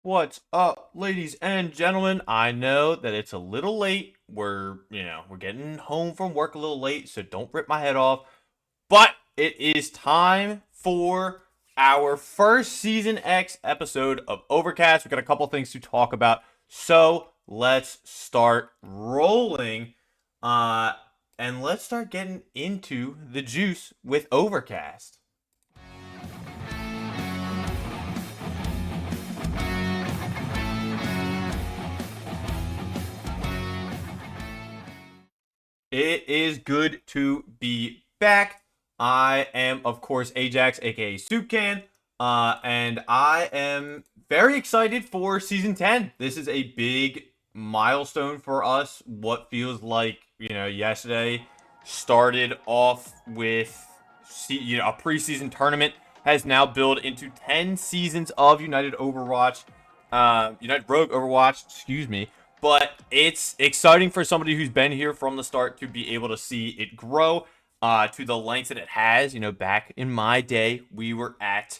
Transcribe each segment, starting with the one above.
What's up, ladies and gentlemen? I know that it's a little late. We're getting home from work a little late, so don't rip my head off. But it is time for our first season X episode of Overcast. We've got a couple things to talk about. So let's start rolling. Uh and let's start getting into the juice with Overcast. It is good to be back. I am, of course, Ajax, aka Soup Can, and I am very excited for season 10. This is a big milestone for us. What feels like, yesterday started off with a preseason tournament has now built into 10 seasons of United Rogue Overwatch, excuse me. But it's exciting for somebody who's been here from the start to be able to see it grow to the length that it has. Back in my day, we were at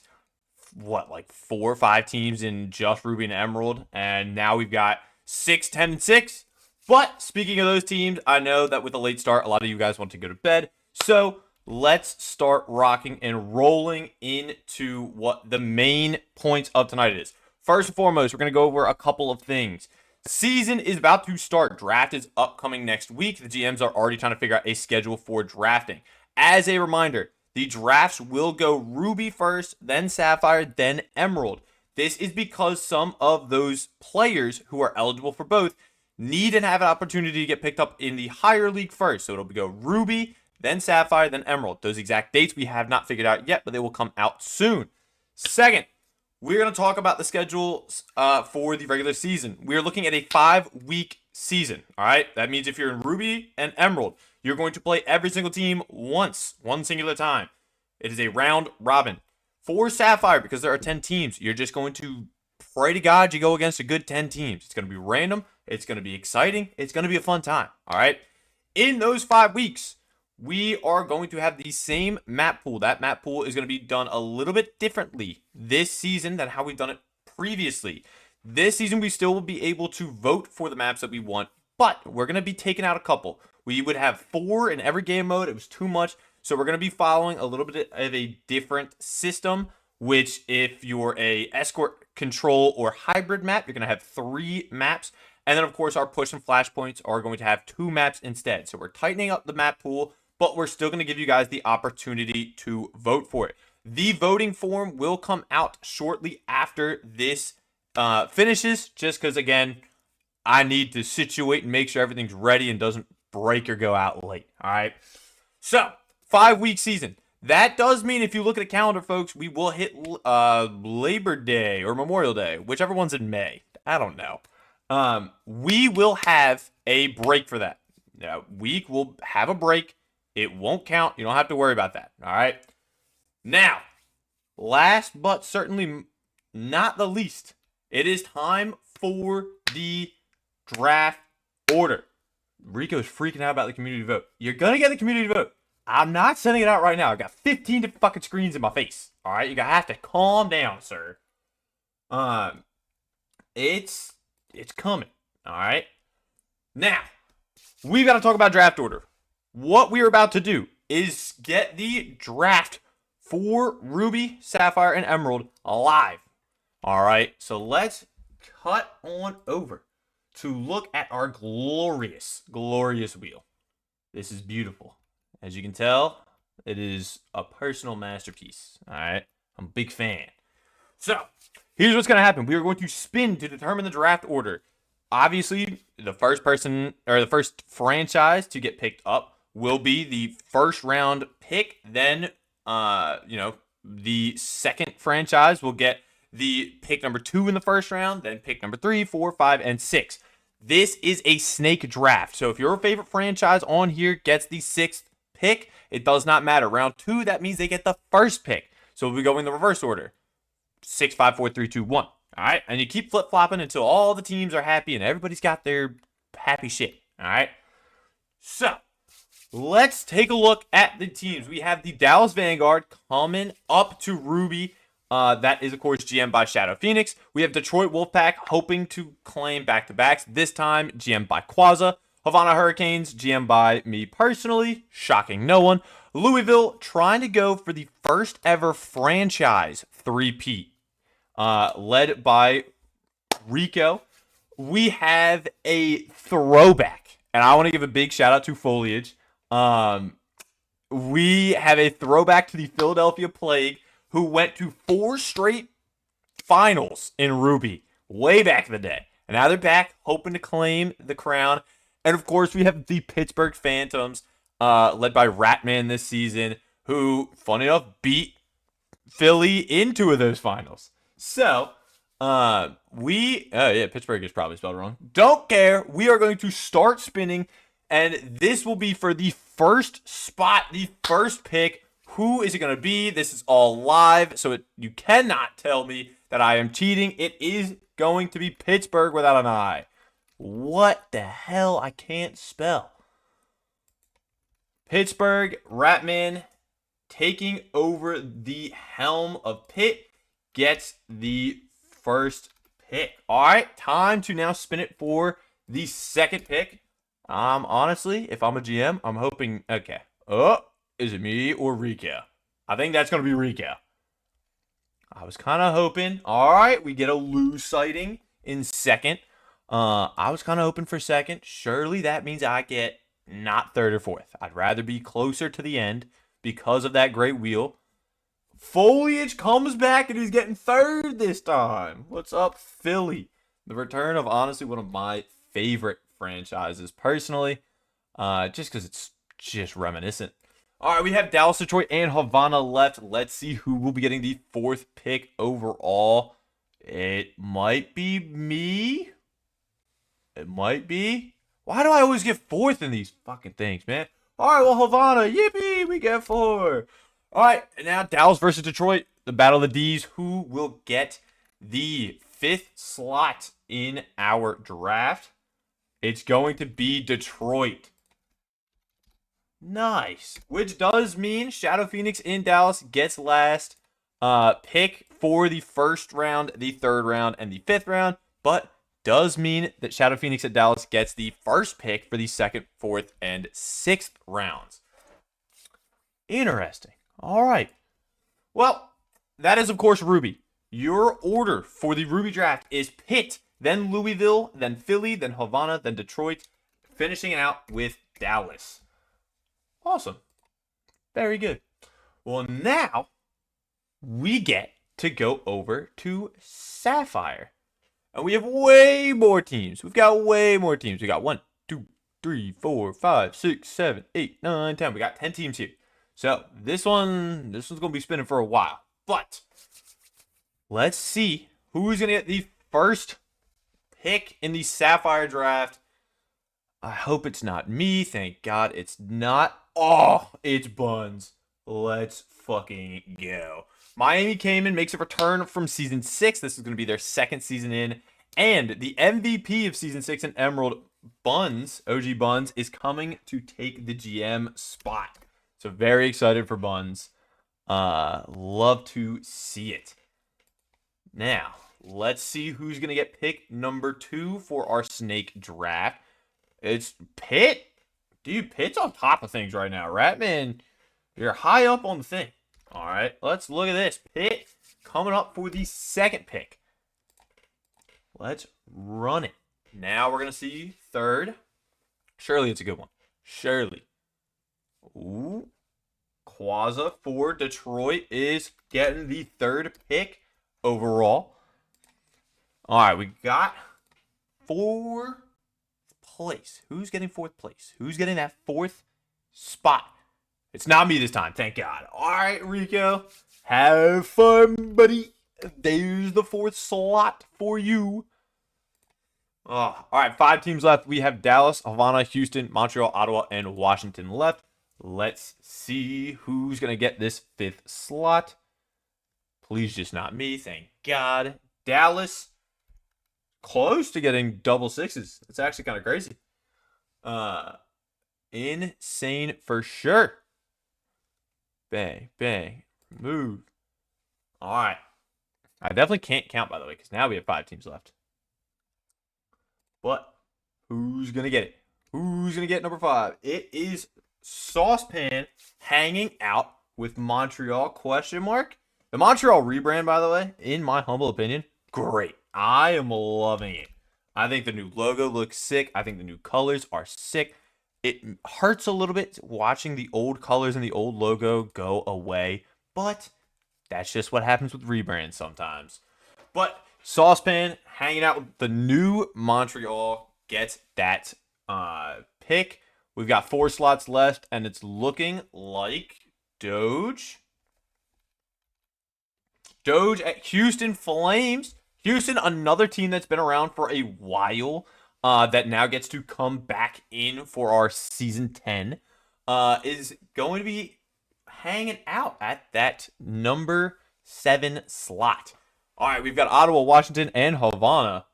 like 4 or 5 teams in just Ruby and Emerald, and now we've got 6, 10, and 6. But speaking of those teams, I know that with a late start, a lot of you guys want to go to bed. So let's start rocking and rolling into what the main points of tonight is. First and foremost, we're going to go over a couple of things. Season is about to start. Draft is upcoming next week. The GMs are already trying to figure out a schedule for drafting. As a reminder, the drafts will go Ruby first, then Sapphire, then Emerald. This is because some of those players who are eligible for both need and have an opportunity to get picked up in the higher league first. So it'll go Ruby, then Sapphire, then Emerald. Those exact dates we have not figured out yet, but they will come out soon. Second, we're going to talk about the schedules for the regular season. We're looking at a 5-week season, all right? That means if you're in Ruby and Emerald, you're going to play every single team once, one singular time. It is a round robin. For Sapphire, because there are 10 teams, you're just going to pray to God you go against a good 10 teams. It's going to be random. It's going to be exciting. It's going to be a fun time, all right? In those 5 weeks, we are going to have the same map pool. That map pool is going to be done a little bit differently this season than how we've done it previously. This season, we still will be able to vote for the maps that we want, but we're going to be taking out a couple. We would have 4 in every game mode. It was too much. So we're going to be following a little bit of a different system, which if you're a escort, control, or hybrid map, you're going to have 3 maps. And then, of course, our push and flashpoints are going to have 2 maps instead. So we're tightening up the map pool, but we're still going to give you guys the opportunity to vote for it. The voting form will come out shortly after this finishes, just because, again, I need to situate and make sure everything's ready and doesn't break or go out late, all right? So, 5-week season. That does mean if you look at a calendar, folks, we will hit Labor Day or Memorial Day, whichever one's in May. I don't know. We will have a break for that. Week will have a break. It won't count. You don't have to worry about that. All right. Now, last but certainly not the least, it is time for the draft order. Rico's freaking out about the community vote. You're going to get the community vote. I'm not sending it out right now. I've got 15 different fucking screens in my face. All right. You're going to have to calm down, sir. It's coming. All right. Now, we've got to talk about draft order. What we're about to do is get the draft for Ruby, Sapphire, and Emerald live. All right, so let's cut on over to look at our glorious, glorious wheel. This is beautiful. As you can tell, it is a personal masterpiece. All right, I'm a big fan. So, here's what's going to happen. We are going to spin to determine the draft order. Obviously, the first person or the first franchise to get picked up will be the first round pick. Then, the second franchise will get the pick number 2 in the first round, then pick number 3, 4, 5, and 6. This is a snake draft. So if your favorite franchise on here gets the 6th pick, it does not matter. Round 2, that means they get the first pick. So we go in the reverse order. 6, 5, 4, 3, 2, 1. All right? And you keep flip-flopping until all the teams are happy and everybody's got their happy shit. All right? So, let's take a look at the teams. We have the Dallas Vanguard coming up to Ruby That is, of course, GM by Shadow Phoenix. We have Detroit Wolfpack hoping to claim back-to-backs. This time, GM by Quaza. Havana Hurricanes, GM by me personally. Shocking no one. Louisville trying to go for the first ever franchise three-peat. Led by Rico. We have a throwback. And I want to give a big shout out to Foliage. We have a throwback to the Philadelphia Plague, who went to 4 straight finals in Ruby way back in the day. And now they're back, hoping to claim the crown. And of course, we have the Pittsburgh Phantoms, led by Ratman this season, who, funny enough, beat Philly in 2 of those finals. So, Pittsburgh is probably spelled wrong. Don't care. We are going to start spinning, and this will be for the first spot, the first pick. Who is it going to be? This is all live, so you cannot tell me that I am cheating. It is going to be Pittsburgh without an I. What the hell? I can't spell. Pittsburgh, Ratman, taking over the helm of Pitt, gets the first pick. All right, time to now spin it for the second pick. Honestly, if I'm a GM, I'm hoping, okay. Oh, is it me or Rico? I think that's going to be Rico. I was kind of hoping. All right, we get a Lou sighting in second. I was kind of hoping for second. Surely that means I get not third or fourth. I'd rather be closer to the end because of that great wheel. Foliage comes back and he's getting third this time. What's up, Philly? The return of honestly one of my favorite franchises personally, just because it's just reminiscent. All right, we have Dallas, Detroit, and Havana left. Let's see who will be getting the 4th pick overall. It might be me. It might be. Why do I always get 4th in these fucking things, man? All right, well, Havana, yippee, we get 4. All right, and now Dallas versus Detroit, the battle of the D's. Who will get the 5th slot in our draft? It's going to be Detroit. Nice. Which does mean Shadow Phoenix in Dallas gets last pick for the first round, the third round, and the 5th round. But does mean that Shadow Phoenix at Dallas gets the first pick for the 2nd, 4th, and 6th rounds. Interesting. All right. Well, that is, of course, Ruby. Your order for the Ruby draft is Pitt, then Louisville, then Philly, then Havana, then Detroit, finishing it out with Dallas. Awesome. Very good. Well, now we get to go over to Sapphire. And we have way more teams. We've got way more teams. We got 1, 2, 3, 4, 5, 6, 7, 8, 9, 10. We got 10 teams here. So this one's going to be spinning for a while. But let's see who's going to get the first pick in the Sapphire draft. I hope it's not me. Thank God it's not. Oh, it's Buns. Let's fucking go. Miami Cayman makes a return from Season 6. This is going to be their 2nd season in. And the MVP of Season 6 in Emerald, Buns, OG Buns, is coming to take the GM spot. So very excited for Buns. Love to see it. Now, let's see who's going to get pick number 2 for our snake draft. It's Pitt. Dude, Pitt's on top of things right now. Ratman, you're high up on the thing. All right, let's look at this. Pitt coming up for the 2nd pick. Let's run it. Now we're going to see 3rd. Surely it's a good one. Surely. Ooh. Quaza for Detroit is getting the 3rd pick overall. All right, we got 4th place. Who's getting 4th place? Who's getting that 4th spot? It's not me this time, thank God. All right, Rico. Have fun, buddy. There's the 4th slot for you. Oh, all right, 5 teams left. We have Dallas, Havana, Houston, Montreal, Ottawa, and Washington left. Let's see who's going to get this 5th slot. Please just not me, thank God. Dallas, close to getting double 6s. It's actually kind of crazy. Insane for sure. Bang, bang, move. All right, I definitely can't count, by the way, because now we have 5 teams left. But who's going to get it? Who's going to get number 5? It is Saucepan hanging out with Montreal, question mark. The Montreal rebrand, by the way, in my humble opinion, great. I am loving it. I think the new logo looks sick. I think the new colors are sick. It hurts a little bit watching the old colors and the old logo go away, but that's just what happens with rebrands sometimes. But Saucepan hanging out with the new Montreal gets that pick. We've got 4 slots left, and it's looking like Doge. Doge at Houston Flames. Houston, another team that's been around for a while, that now gets to come back in for our season 10, is going to be hanging out at that number 7 slot. All right, we've got Ottawa, Washington, and Havana.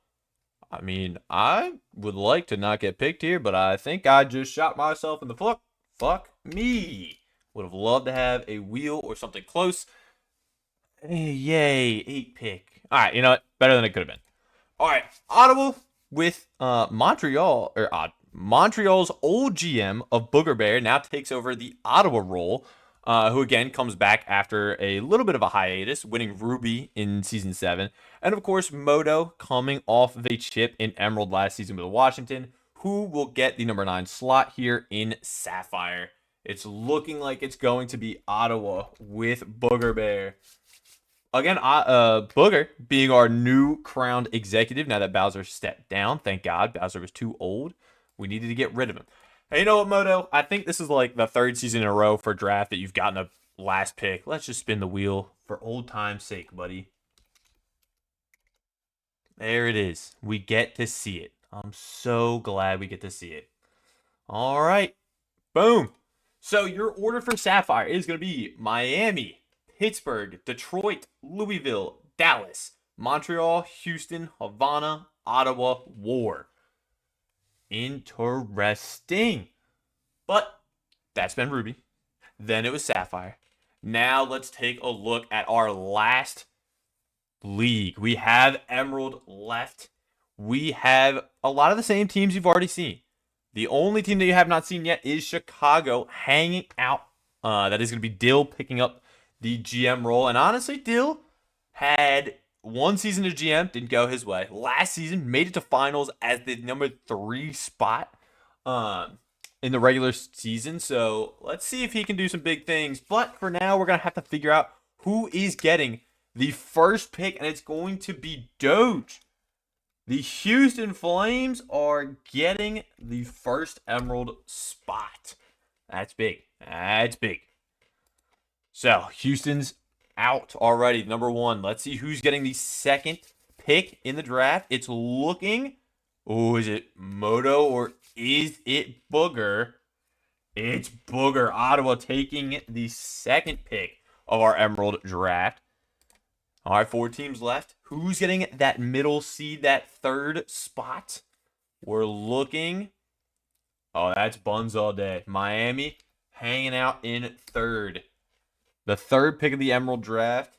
I mean, I would like to not get picked here, but I think I just shot myself in the foot. Fuck me. Would have loved to have a wheel or something close. Hey, yay, 8 pick. All right, you know what? Better than it could have been. All right, Ottawa with Montreal, or Montreal's old GM of Booger Bear now takes over the Ottawa role, who again comes back after a little bit of a hiatus, winning Ruby in Season 7. And of course, Moto coming off of a chip in Emerald last season with Washington, who will get the number 9 slot here in Sapphire. It's looking like it's going to be Ottawa with Booger Bear. Again, Booger being our new crowned executive now that Bowser stepped down. Thank God. Bowser was too old. We needed to get rid of him. Hey, you know what, Moto? I think this is like the 3rd season in a row for draft that you've gotten a last pick. Let's just spin the wheel for old time's sake, buddy. There it is. We get to see it. I'm so glad we get to see it. All right. Boom. So your order for Sapphire is going to be Miami, Pittsburgh, Detroit, Louisville, Dallas, Montreal, Houston, Havana, Ottawa, War. Interesting. But that's been Ruby. Then it was Sapphire. Now let's take a look at our last league. We have Emerald left. We have a lot of the same teams you've already seen. The only team that you have not seen yet is Chicago hanging out. That is going to be Dill picking up the GM role. And honestly, Dill had 1 season as GM, didn't go his way. Last season, made it to finals as the number 3 spot in the regular season. So let's see if he can do some big things. But for now, we're going to have to figure out who is getting the first pick, and it's going to be Doge. The Houston Flames are getting the first Emerald spot. That's big. That's big. So, Houston's out already. Number 1. Let's see who's getting the second pick in the draft. It's looking... Oh, is it Moto or is it Booger? It's Booger. Ottawa taking the second pick of our Emerald draft. All right, 4 teams left. Who's getting that middle seed, that 3rd spot? We're looking. Oh, that's Buns all day. Miami hanging out in 3rd. The 3rd pick of the Emerald draft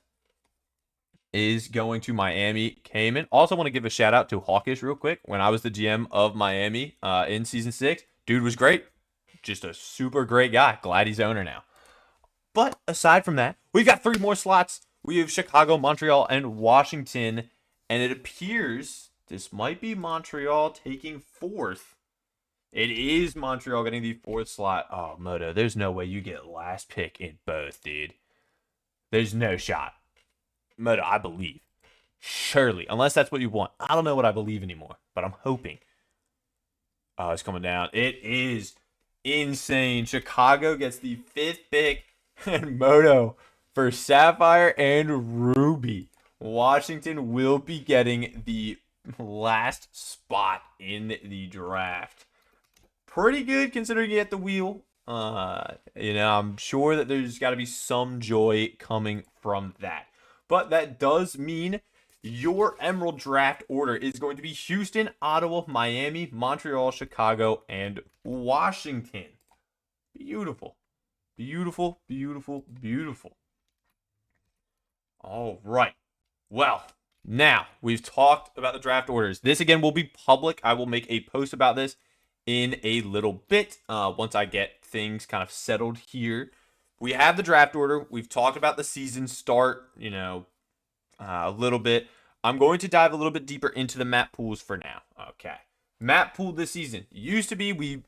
is going to Miami Cayman. Also want to give a shout out to Hawkish real quick. When I was the GM of Miami in Season 6, dude was great. Just a super great guy. Glad he's owner now. But aside from that, we've got 3 more slots. We have Chicago, Montreal, and Washington. And it appears this might be Montreal taking 4th. It is Montreal getting the 4th slot. Oh, Moto, there's no way you get last pick in both, dude. There's no shot. Moto, I believe. Surely, unless that's what you want. I don't know what I believe anymore, but I'm hoping. Oh, it's coming down. It is insane. Chicago gets the 5th pick, and Moto for Sapphire and Ruby. Washington will be getting the last spot in the draft. Pretty good considering you get the wheel. I'm sure that there's got to be some joy coming from that. But that does mean your Emerald draft order is going to be Houston, Ottawa, Miami, Montreal, Chicago, and Washington. Beautiful. Beautiful, beautiful, beautiful. All right. Well, now we've talked about the draft orders. This again will be public. I will make a post about this in a little bit once I get things kind of settled here. We have the draft order. We've talked about the season start, a little bit. I'm going to dive a little bit deeper into the map pools for now. Okay. Map pool this season used to be we,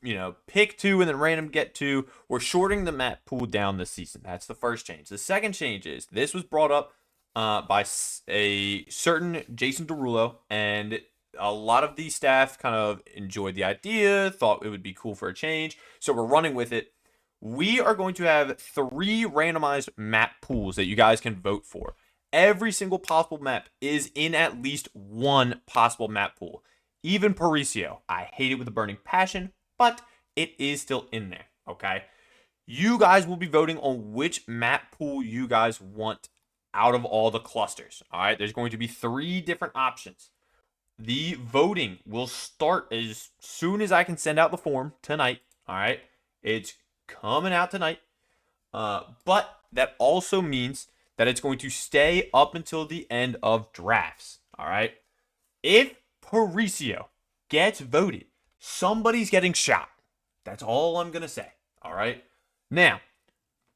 pick two and then random get two. We're shorting the map pool down this season. That's the first change. The second change is this was brought up by a certain Jason Derulo, and a lot of the staff kind of enjoyed the idea, thought it would be cool for a change, so we're running with it. We are going to have 3 randomized map pools that you guys can vote for. Every single possible map is in at least one possible map pool. Even Parisio. I hate it with a burning passion, but it is still in there, okay? You guys will be voting on which map pool you guys want out of all the clusters, all right? There's going to be 3 different options. The voting will start as soon as I can send out the form tonight, all right? It's coming out tonight, but that also means that it's going to stay up until the end of drafts, all right? If Parisio gets voted, somebody's getting shot. That's all I'm going to say, all right? Now,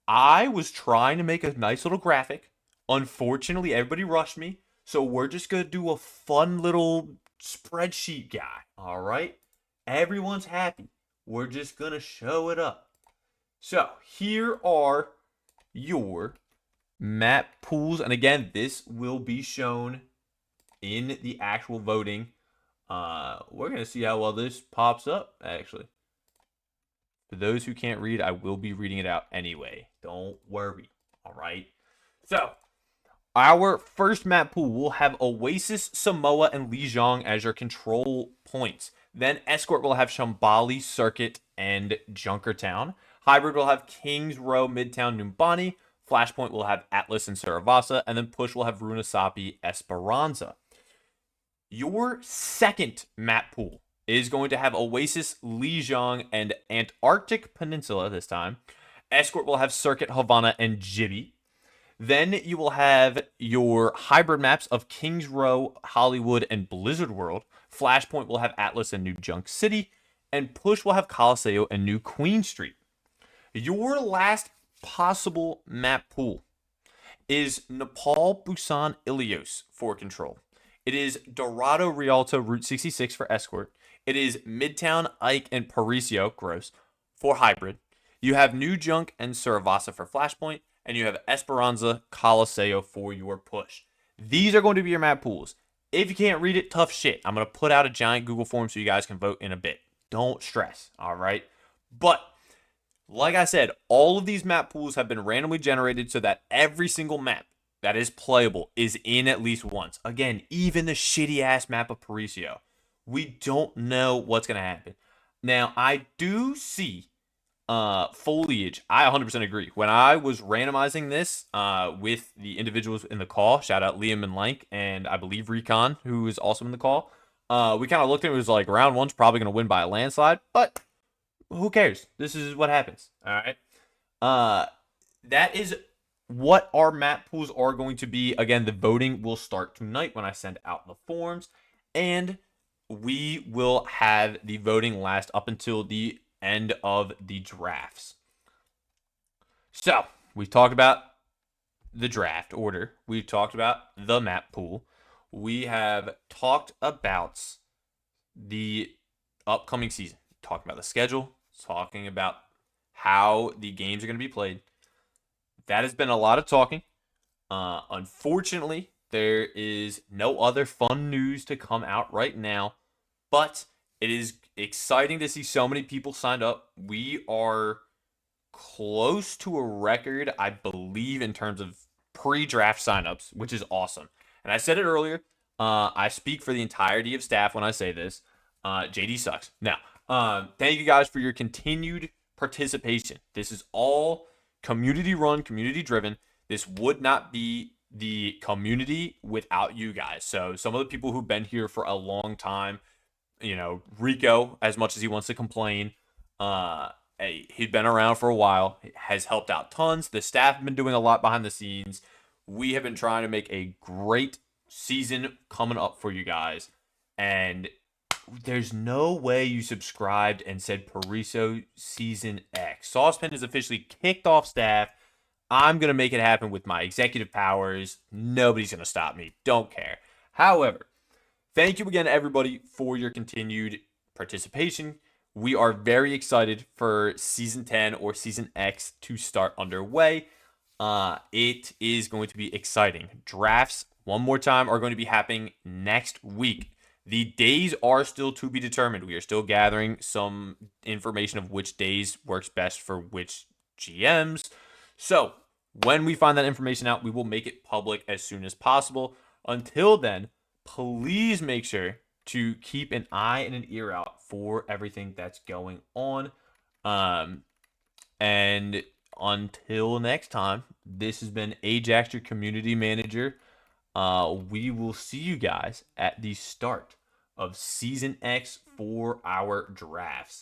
I was trying to make a nice little graphic. Unfortunately, everybody rushed me, so we're just going to do a fun little spreadsheet guy, all right? Everyone's happy. We're just going to show it up. So, here are your map pools. And again, this will be shown in the actual voting. We're going to see how well this pops up, actually. For those who can't read, I will be reading it out anyway. Don't worry. All right. So, our first map pool will have Oasis, Samoa, and Lijiang as your control points. Then Escort will have Shambali, Circuit, and Junkertown. Hybrid will have Kings Row, Midtown, Numbani. Flashpoint will have Atlas and Saravasa. And then Push will have Runasapi, Esperanza. Your second map pool is going to have Oasis, Lijiang, and Antarctic Peninsula this time. Escort will have Circuit, Havana, and Jibby. Then you will have your hybrid maps of Kings Row, Hollywood, and Blizzard World. Flashpoint will have Atlas and New Junk City. And Push will have Colosseo and New Queen Street. Your last possible map pool is Nepal, Busan, Ilios for control. It is Dorado, Rialto, Route 66 for Escort. It is Midtown, Ike, and Parisio, gross, for hybrid. You have New Junk and Saravasa for Flashpoint. And you have Esperanza, Colosseo for your push. These are going to be your map pools. If you can't read it, tough shit. I'm going to put out a giant Google form so you guys can vote in a bit. Don't stress, all right? But, like I said, all of these map pools have been randomly generated so that every single map that is playable is in at least once. Again, even the shitty-ass map of Parisio. We don't know what's going to happen. Now, I do see foliage. I 100% agree. When I was randomizing this with the individuals in the call, shout out Liam and Lank, and I believe Recon, who is also in the call, we kind of looked at it, was like, round one's probably going to win by a landslide, but who cares? This is what happens. All right. That is what our map pools are going to be. Again, the voting will start tonight when I send out the forms, and we will have the voting last up until the end of the drafts. So, we've talked about the draft order. We've talked about the map pool. We have talked about the upcoming season. Talking about the schedule. Talking about how the games are going to be played. That has been a lot of talking. Unfortunately, there is no other fun news to come out right now. But it is exciting to see so many people signed up. We are close to a record, I believe, in terms of pre-draft signups, which is awesome. And I said it earlier. I speak for the entirety of staff when I say this. JD sucks. Now, thank you guys for your continued participation. This is all community-run, community-driven. This would not be the community without you guys. So some of the people who've been here for a long time, Rico, as much as he wants to complain, he'd been around for a while, has helped out tons. The staff have been doing a lot behind the scenes. We have been trying to make a great season coming up for you guys. And there's no way you subscribed and said Pariso Season X. Saucepan is officially kicked off staff. I'm going to make it happen with my executive powers. Nobody's going to stop me. Don't care. However, thank you again, everybody, for your continued participation. We are very excited for Season 10 or Season X to start underway. It is going to be exciting. Drafts, one more time, are going to be happening next week. The days are still to be determined. We are still gathering some information of which days works best for which GMs. So, when we find that information out, we will make it public as soon as possible. Until then, please make sure to keep an eye and an ear out for everything that's going on. And until next time, this has been Ajax, your community manager. We will see you guys at the start of Season X for our drafts.